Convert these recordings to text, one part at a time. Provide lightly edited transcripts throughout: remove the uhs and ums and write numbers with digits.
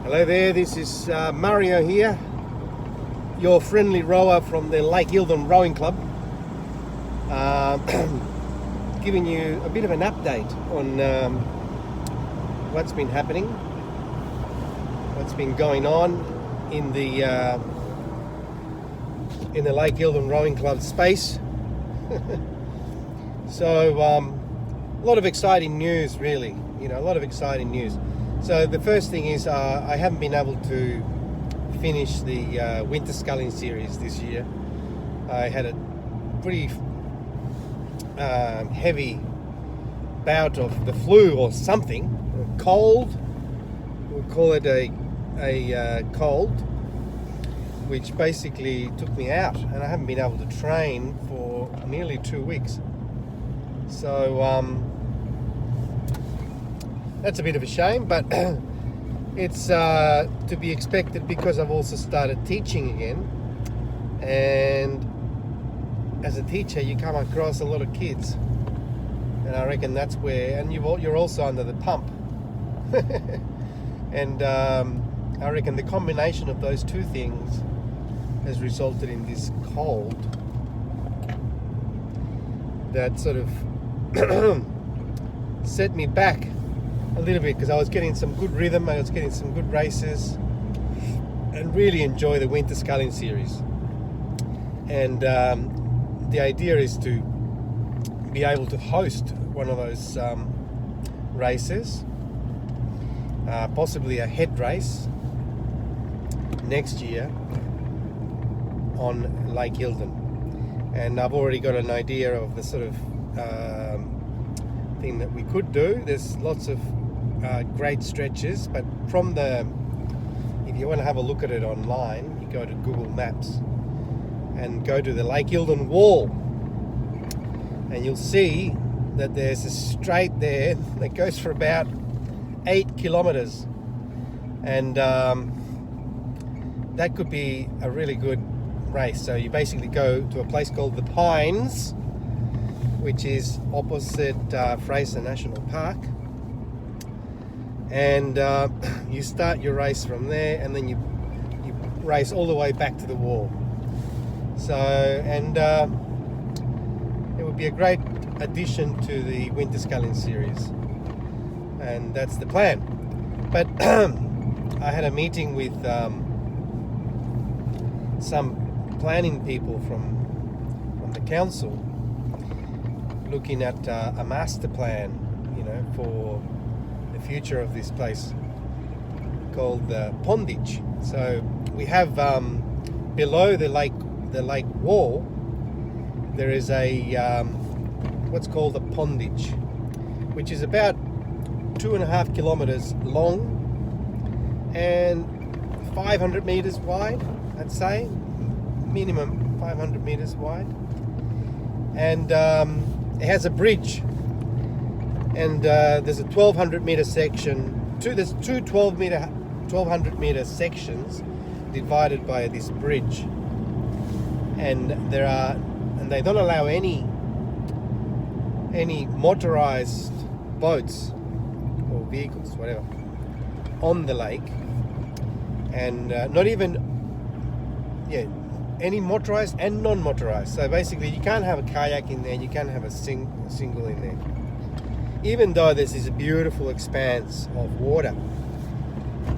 Hello there, this is Mario here, your friendly rower from the Lake Eildon Rowing Club, giving you a bit of an update on what's been happening, what's been going on in the Lake Eildon Rowing Club space. So a lot of exciting news, really, a lot of exciting news. So the first thing is I haven't been able to finish the winter sculling series this year. I had a pretty heavy bout of the flu or something, a cold. We'll call it a cold, which basically took me out, and I haven't been able to train for nearly 2 weeks. So that's a bit of a shame, but it's to be expected because I've also started teaching again, and as a teacher you come across a lot of kids, and I reckon that's where, and you're also under the pump and I reckon the combination of those two things has resulted in this cold that sort of set me back a little bit, because I was getting some good rhythm, I was getting some good races, and really enjoy the winter sculling series. And the idea is to be able to host one of those races, possibly a head race next year on Lake Eildon. And I've already got an idea of the sort of thing that we could do. There's lots of great stretches, but if you want to have a look at it online, you go to Google Maps and go to the Lake Eildon wall, and you'll see that there's a straight there that goes for about 8 kilometers, and that could be a really good race. So you basically go to a place called the Pines, which is opposite Fraser National Park, and you start your race from there, and then you race all the way back to the wall. So, and it would be a great addition to the winter sculling series, and that's the plan. But I had a meeting with some planning people from the council, looking at a master plan, for the future of this place called the Pondage. So we have below the lake wall, there is a what's called a pondage, which is about 2.5 kilometers long and 500 meters wide, I'd say, minimum 500 meters wide, and it has a bridge, and there's a 1,200 meter section. There's two 1,200 meter sections divided by this bridge, and they don't allow any motorized boats or vehicles, whatever, on the lake, and not even any motorized and non-motorized. So basically you can't have a kayak in there, you can't have a single in there, even though there's this beautiful expanse of water.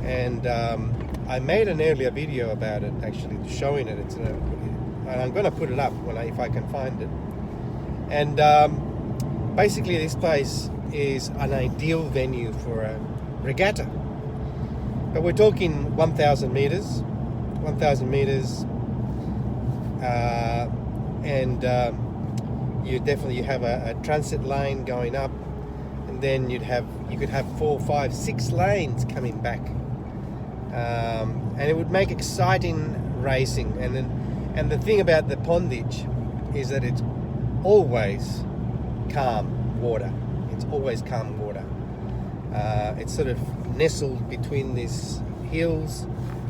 And I made an earlier video about it, actually, showing it. And I'm going to put it up if I can find it. And basically this place is an ideal venue for a regatta. But we're talking 1,000 meters, and you have a transit lane going up, and then you could have 4, 5, 6 lanes coming back, and it would make exciting racing. And the thing about the pondage is that it's always calm water. It's sort of nestled between these hills,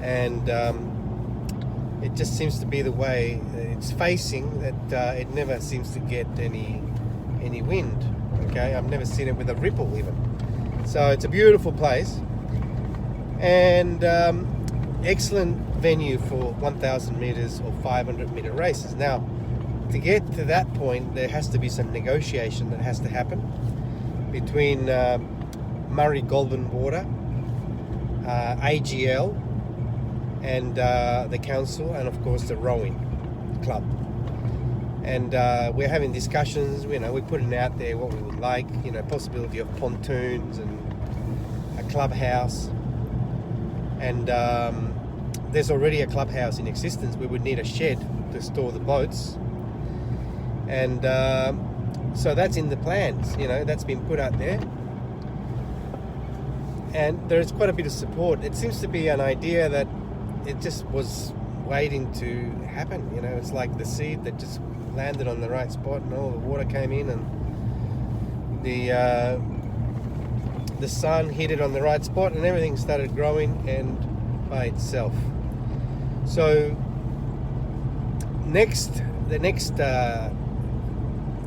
and it just seems to be the way it's facing, that it never seems to get any wind. Okay, I've never seen it with a ripple even. So it's a beautiful place. and excellent venue for 1,000 meters or 500 meter races. Now, to get to that point, there has to be some negotiation that has to happen between Murray Goulburn Water, AGL, and the council, and of course the rowing club. And we're having discussions. We're putting out there what we would like. Possibility of pontoons and a clubhouse. And there's already a clubhouse in existence. We would need a shed to store the boats. And so that's in the plans. That's been put out there. And there's quite a bit of support. It seems to be an idea that it just was waiting to happen. It's like the seed that just landed on the right spot, and all the water came in, and the sun hit it on the right spot, and everything started growing and by itself. So the next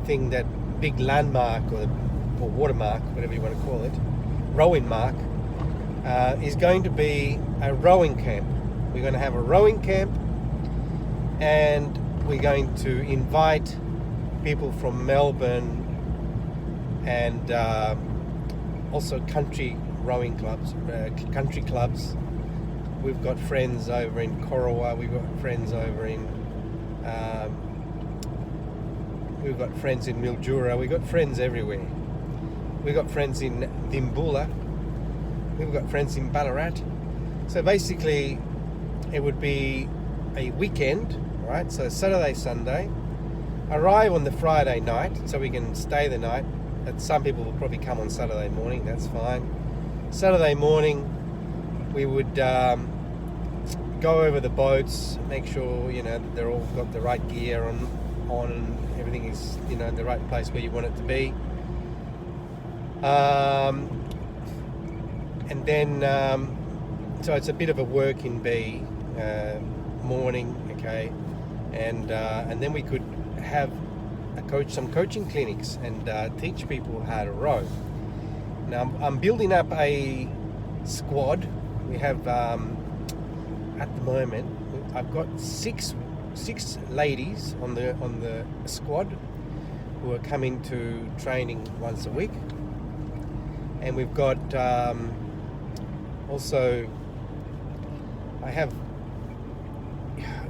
thing, that big landmark or watermark, whatever you want to call it, rowing mark, is going to be a rowing camp. We're going to have a rowing camp, and we're going to invite people from Melbourne and also country rowing clubs, country clubs. We've got friends over in Corowa, we've got friends over in Mildura, we've got friends everywhere. We've got friends in Dimboola, we've got friends in Ballarat. So basically it would be a weekend, right? So Saturday, Sunday, arrive on the Friday night so we can stay the night. But some people will probably come on Saturday morning, that's fine. Saturday morning we would go over the boats, make sure that they're all got the right gear on and everything is in the right place where you want it to be. And then so it's a bit of a working bee morning, okay, and then we could have some coaching clinics and teach people how to row. Now I'm building up a squad. We have at the moment I've got six ladies on the squad who are coming to training once a week, and we've got also I have,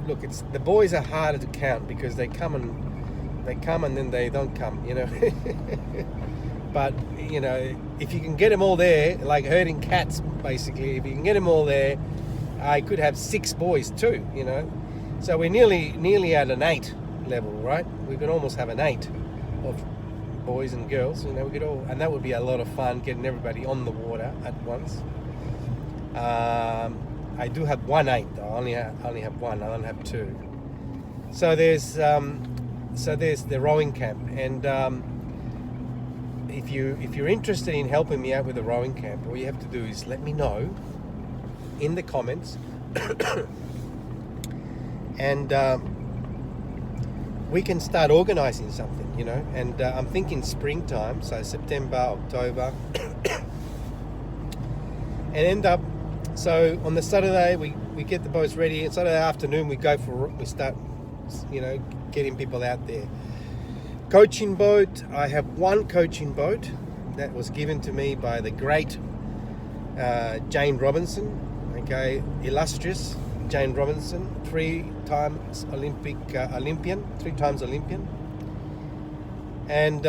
look, it's the boys are harder to count because they come and then they don't come, but if you can get them all there, like herding cats basically, if you can get them all there, I could have 6 boys too, so we're nearly at an 8 level, right? We could almost have an 8 of boys and girls, we could all, and that would be a lot of fun, getting everybody on the water at once. I do have 1 8 though. I only have 1. I don't have 2. So there's the rowing camp, and if you're interested in helping me out with the rowing camp, all you have to do is let me know in the comments, and we can start organising something, And I'm thinking springtime, so September, October, and end up. So on the Saturday we get the boats ready, and Saturday afternoon we start getting people out there. Coaching boat, I have 1 coaching boat that was given to me by the great Jane Robinson, okay, illustrious Jane Robinson, 3 times Olympian, and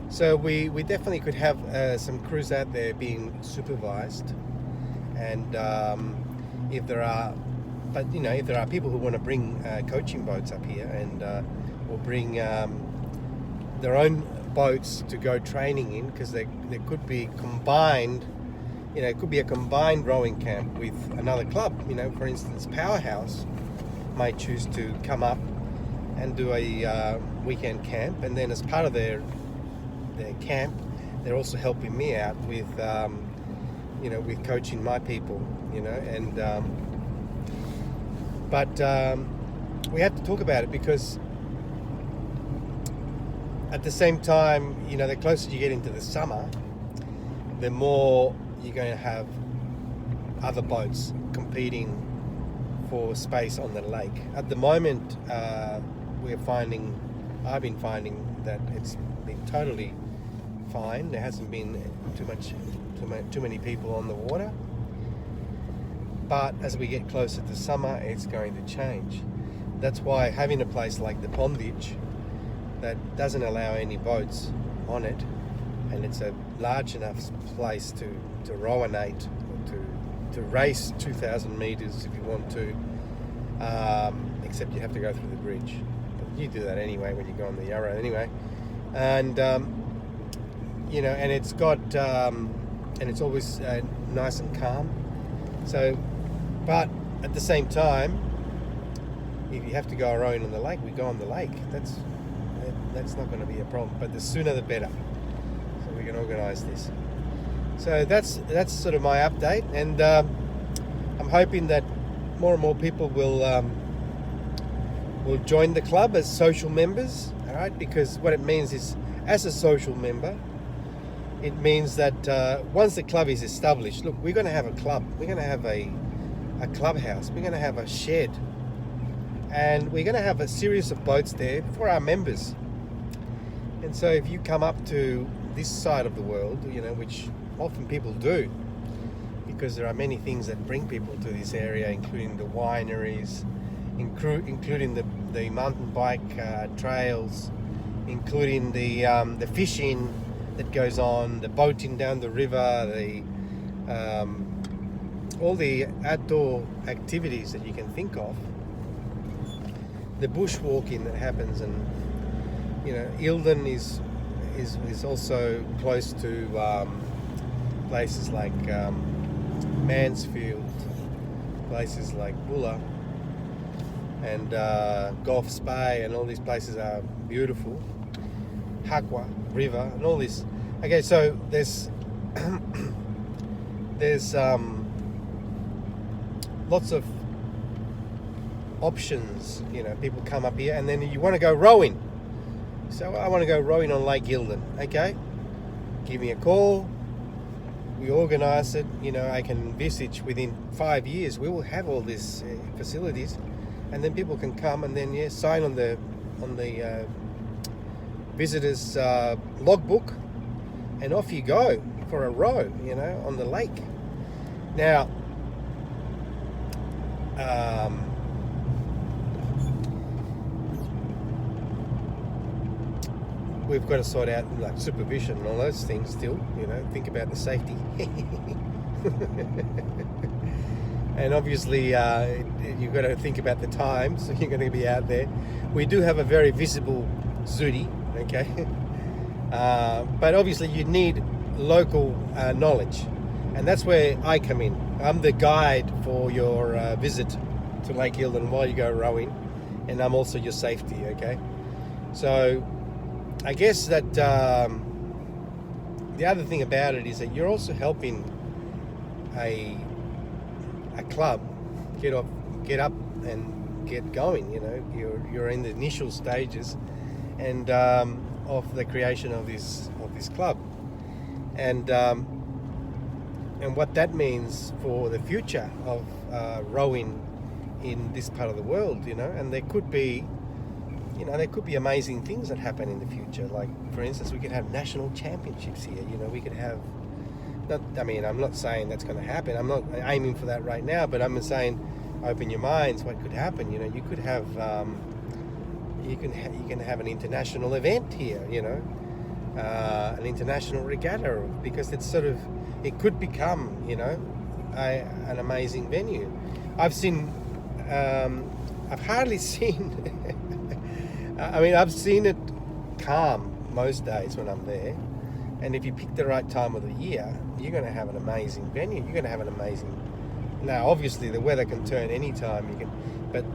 so we definitely could have some crews out there being supervised. And if there are people who want to bring coaching boats up here, and or bring their own boats to go training in, because there could be combined, it could be a combined rowing camp with another club. For instance, Powerhouse might choose to come up and do a weekend camp, and then as part of their camp, they're also helping me out with with coaching my people, and but we have to talk about it, because at the same time, the closer you get into the summer, the more you're going to have other boats competing for space on the lake. At the moment, I've been finding that it's been totally fine. There hasn't been too many people on the water. But as we get closer to summer, it's going to change. That's why having a place like the Pondage that doesn't allow any boats on it, and it's a large enough place to rowanate, or to race 2,000 metres if you want to, except you have to go through the bridge. But you do that anyway when you go on the Yarra anyway. And and it's got and it's always nice and calm. So, but at the same time, if you have to go rowing on the lake, we go on the lake. That's not going to be a problem. But the sooner the better, so we can organise this. So that's sort of my update, and I'm hoping that more and more people will join the club as social members. All right, because what it means is, as a social member, it means that once the club is established, look, we're going to have a club. We're going to have a clubhouse. We're going to have a shed. And we're going to have a series of boats there for our members. And so if you come up to this side of the world, which often people do, because there are many things that bring people to this area, including the wineries, including the mountain bike trails, including the fishing that goes on, the boating down the river, all the outdoor activities that you can think of, the bushwalking that happens, and Eildon is also close to places like Mansfield, places like Bulla, and Goffs Bay, and all these places are beautiful. Hakwa River and all this. Okay, so there's lots of options. People come up here, and then you want to go rowing. So I want to go rowing on Lake Eildon. Okay, give me a call. We organise it. I can envisage within 5 years we will have all these facilities, and then people can come and then sign on the visitors logbook, and off you go for a row, on the lake. Now, we've got to sort out like supervision and all those things still, think about the safety. And obviously you've got to think about the time, so you're going to be out there. We do have a very visible zudi, okay? But obviously you need local knowledge, and that's where I come in. I'm the guide for your visit to Lake Eildon while you go rowing, and I'm also your safety, okay? So I guess that the other thing about it is that you're also helping a club get up and get going. You're in the initial stages and of the creation of this club, and what that means for the future of rowing in this part of the world, and there could be amazing things that happen in the future. Like, for instance, we could have national championships here. We could have, I'm not saying that's going to happen. I'm not aiming for that right now, but I'm saying, open your minds. What could happen? You could have, you can have an international event here. An international regatta, because it could become, an amazing venue. I've hardly seen. I've seen it calm most days when I'm there, and if you pick the right time of the year, you're going to have an amazing venue. You're going to have an amazing. Now, obviously, the weather can turn any time. But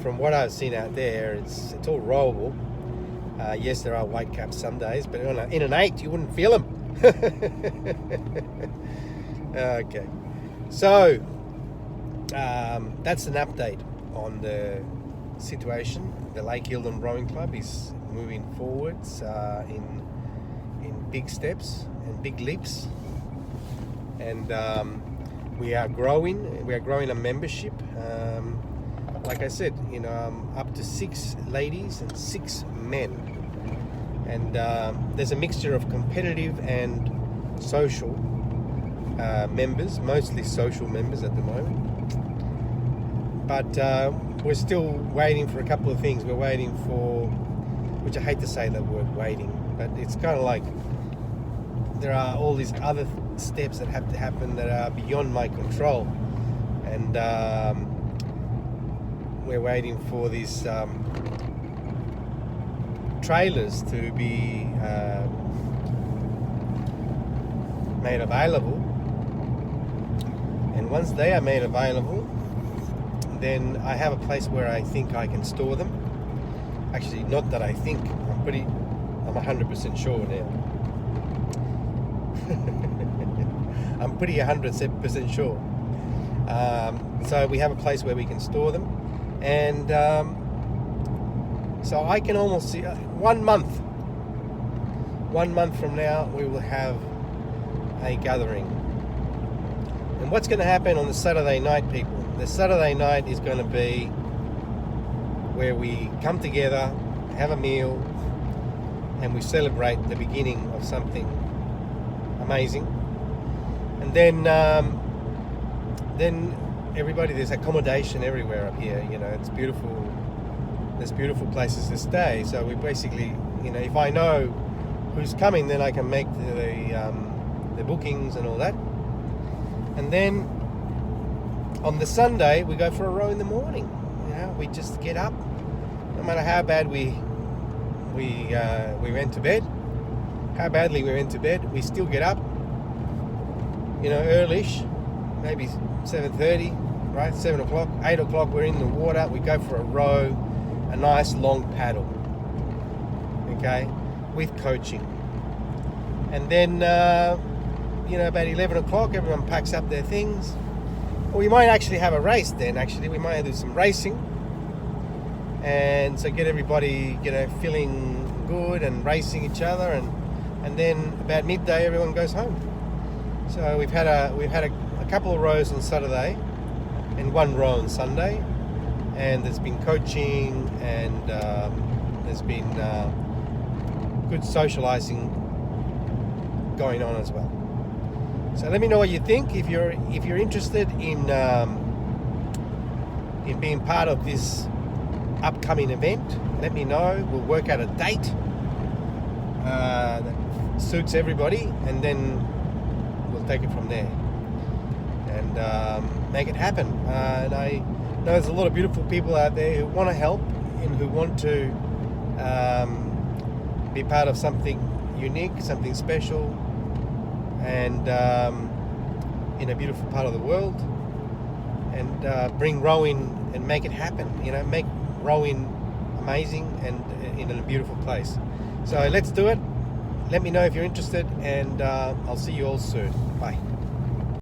from what I've seen out there, it's all rowable. Yes, there are white caps some days, but in an 8, you wouldn't feel them. Okay, so that's an update on the situation. The Lake Eildon Rowing Club is moving forwards in big steps and big leaps, and we are growing. We are growing a membership. Like I said, up to 6 ladies and 6 men, and there's a mixture of competitive and social members, mostly social members at the moment. But we're still waiting for a couple of things. We're waiting for, which I hate to say that word waiting, but it's kind of like there are all these other steps that have to happen that are beyond my control, and we're waiting for these trailers to be made available, and once they are made available, then I have a place where I think I can store them. Actually, not that I think, I'm 100% sure now. I'm pretty 100% sure. So we have a place where we can store them, and so I can almost see 1 month. 1 month from now, we will have a gathering. And what's going to happen on the Saturday night, people? The Saturday night is going to be where we come together, have a meal, and we celebrate the beginning of something amazing. And then everybody, there's accommodation everywhere up here. It's beautiful. There's beautiful places to stay. So we basically, if I know who's coming, then I can make the bookings and all that. And then on the Sunday, we go for a row in the morning. We just get up, no matter how bad we went to bed, how badly we went to bed, we still get up, early-ish, maybe 7:30, right? 7 o'clock, 8 o'clock, we're in the water, we go for a row, a nice long paddle, okay, with coaching. And then, about 11 o'clock, everyone packs up their things. Or we might actually have a race then, we might do some racing. And so get everybody, feeling good and racing each other, and then about midday everyone goes home. So we've had a couple of rows on Saturday and 1 row on Sunday, and there's been coaching, and there's been good socializing going on as well. So let me know what you think. If you're interested in being part of this upcoming event, let me know. We'll work out a date that suits everybody, and then we'll take it from there and make it happen. And I know there's a lot of beautiful people out there who want to help and who want to be part of something unique, something special, and in a beautiful part of the world, and bring rowing and make it happen. Make rowing amazing and in a beautiful place. So let's do it. Let me know if you're interested, and I'll see you all soon. Bye.